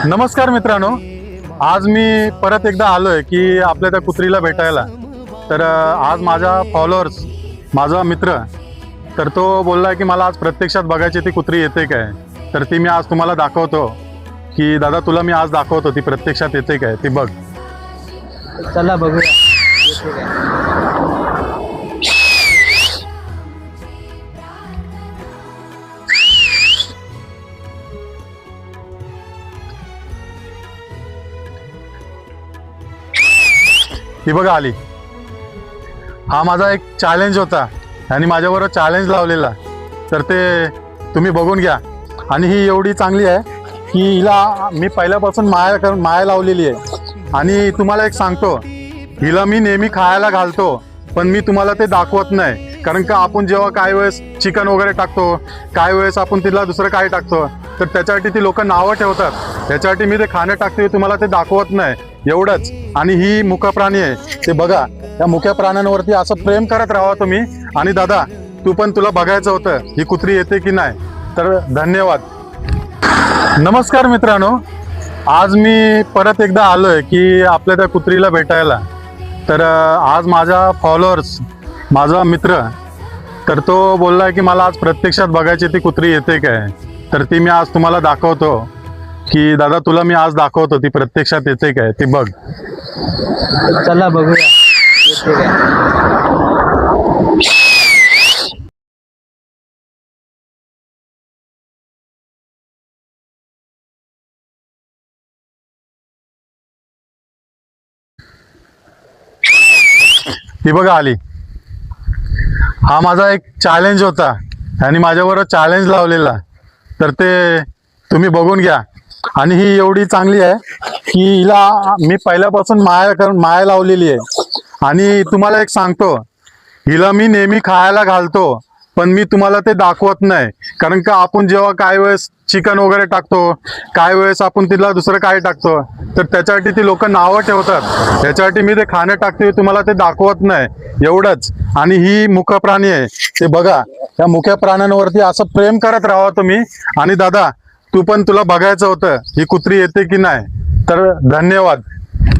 नमस्कार मित्रांनो, आज मी परत एकदा आलोय की आपल्या त्या कुत्रीला भेटायला. तर आज माझा फॉलोअर्स, माझा मित्र, तर तो बोललाय की मला आज प्रत्यक्षात बघायची ती कुत्री येते काय. तर ती मी आज तुम्हाला दाखवतो की दादा तुला मी आज दाखवतो ती प्रत्यक्षात येते काय, ती बघ. चला बघूया येते काय. ही बघा आली. हा माझा एक चॅलेंज होता आणि माझ्याबरोबर चॅलेंज लावलेला, तर ते तुम्ही बघून घ्या. आणि ही एवढी चांगली आहे की हिला मी पहिल्यापासून माया लावलेली आहे. आणि तुम्हाला एक सांगतो, हिला मी नेहमी खायला घालतो, पण मी तुम्हाला ते दाखवत नाही. कारण का आपण जेव्हा काही वेळेस चिकन वगैरे टाकतो, काही वेळेस आपण तिला दुसरं काही टाकतो, तर त्याच्यासाठी ती लोक नावं ठेवतात. त्याच्यासाठी मी ते खाणं टाकते, तुम्हाला ते दाखवत नाही, एवढंच. आणि ही मुख्य प्राणी आहे, ते बघा. या मुख्य प्राण्यांवरती असं प्रेम करत राहा तुम्ही. आणि दादा तू पण, तुला बघायचं होतं ही कुत्री येते की नाही. तर धन्यवाद. नमस्कार मित्रांनो, आज मी परत एकदा आलोय की आपल्या त्या कुत्रीला भेटायला. तर आज माझा फॉलोअर्स, माझा मित्र, तर तो बोललाय की मला आज प्रत्यक्षात बघायची ती कुत्री येते काय. तर ती मी आज तुम्हाला दाखवतो की दादा तुला मी आज दाखवतो ती प्रत्यक्षात येते काय, ती बघ. चला बघूया येते काय. ही बघा आली. हा माझा एक चॅलेंज होता आणि माझ्याबरोबर चॅलेंज लावलेला, तर ते तुम्ही बघून घ्या. आणि ही एवढी चांगली आहे की हिला मी पहिल्यापासून माया लावलेली आहे. आणि तुम्हाला एक सांगतो, हिला मी नेहमी खायला घालतो, पण मी तुम्हाला ते दाखवत नाही. कारण का आपण जेव्हा काही वेळेस चिकन वगैरे टाकतो, काही वेळेस आपण तिला दुसरं काही टाकतो, तर त्याच्यासाठी ती लोक नावं ठेवतात. त्याच्यासाठी मी ते खाणं टाकते, तुम्हाला ते दाखवत नाही, एवढंच. आणि ही मुख्य प्राणी आहे, ते बघा. या मुख्य प्राण्यांवरती असं प्रेम करत राहा तुम्ही. आणि दादा तू पण, तुला बघायचं होतं ही कुत्री येते की नाही. तर धन्यवाद.